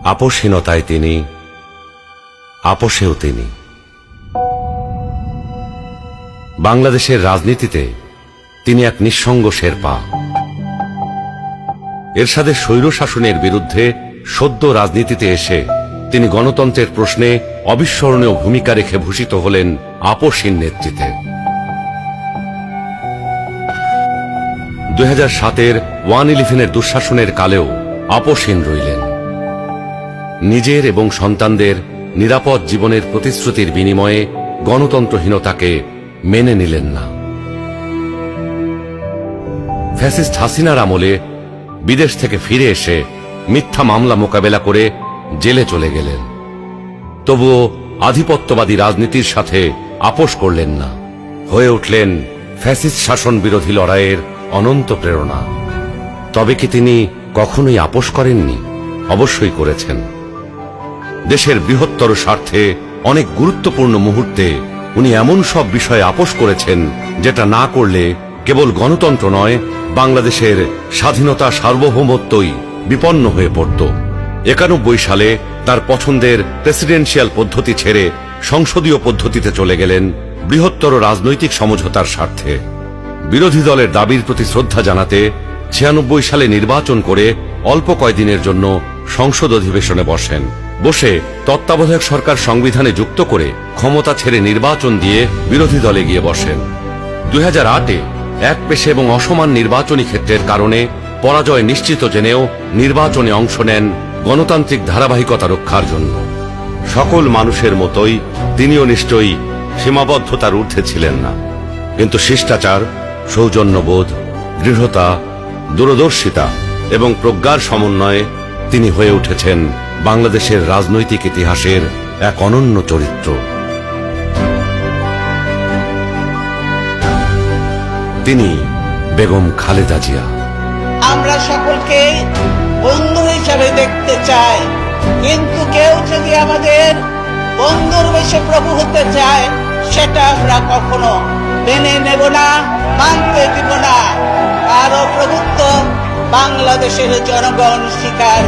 আপোষহীনতায় তিনি, আপোষেও তিনি। বাংলাদেশের রাজনীতিতে তিনি এক নিঃসঙ্গ শেরপা। এরশাদের স্বৈরশাসনের বিরুদ্ধে সদ্য রাজনীতিতে এসে তিনি গণতন্ত্রের প্রশ্নে অবিস্মরণীয় ভূমিকা রেখে ভূষিত হলেন আপোষহীন নেতৃত্বে। 2007-এর 1/11-এর দুঃশাসনের কালেও আপোষহীন রইলেন। নিজের এবং সন্তানদের নিরাপদ জীবনের প্রতিশ্রুতির বিনিময়ে গণতন্ত্রহীনতাকে মেনে নিলেন না। ফ্যাসিস্ট হাসিনার আমলে বিদেশ থেকে ফিরে এসে মিথ্যা মামলা মোকাবেলা করে জেলে চলে গেলেন। তবুও আধিপত্যবাদী রাজনীতির সাথে আপোষ করলেন না, হয়ে উঠলেন ফ্যাসিস্ট শাসন বিরোধী লড়াইয়ের অনন্ত প্রেরণা। তবে কি তিনি কখনোই আপোষ করেননি? অবশ্যই করেছেন। দেশের বৃহত্তর স্বার্থে অনেক গুরুত্বপূর্ণ মুহূর্তে উনি এমন সব বিষয়ে আপোষ করেছেন যেটা না করলে কেবল গণতন্ত্র নয়, বাংলাদেশের স্বাধীনতা সার্বভৌমত্বই বিপন্ন হয়ে পড়ত। 91 সালে তার পছন্দের প্রেসিডেন্সিয়াল পদ্ধতি ছেড়ে সংসদীয় পদ্ধতিতে চলে গেলেন বৃহত্তর রাজনৈতিক সমঝোতার স্বার্থে। বিরোধী দলের দাবির প্রতি শ্রদ্ধা জানাতে 96 সালে নির্বাচন করে অল্প কয়েকদিনের জন্য সংসদ অধিবেশনে বসেন। বসে তত্ত্বাবধায়ক সরকার সংবিধানে যুক্ত করে ক্ষমতা ছেড়ে নির্বাচন দিয়ে বিরোধী দলে গিয়ে বসেন। 2008-এ একপেশে এবং অসমান নির্বাচনী ক্ষেত্রের কারণে পরাজয় নিশ্চিত জেনেও নির্বাচনে অংশ নেন গণতান্ত্রিক ধারাবাহিকতা রক্ষার জন্য। সকল মানুষের মতোই তিনিও নিশ্চয়ই সীমাবদ্ধতার ঊর্ধ্বে ছিলেন না, কিন্তু শিষ্টাচার, সৌজন্যবোধ, দৃঢ়তা, দূরদর্শিতা এবং প্রজ্ঞার সমন্বয়ে তিনি হয়ে উঠেছেন বাংলাদেশের রাজনৈতিক ইতিহাসের এক অনন্য চরিত্র। তিনি বেগম খালেদা জিয়া। আমরা সকলকে বন্ধু হিসাবে দেখতে চাই, কিন্তু কেউ যদি আমাদের বন্ধুর বেশে প্রভু হতে চায়, সেটা আমরা কখনো মেনে নেব না, মানতে দিব না। কারো প্রভুত্ব বাংলাদেশের জনগণ স্বীকার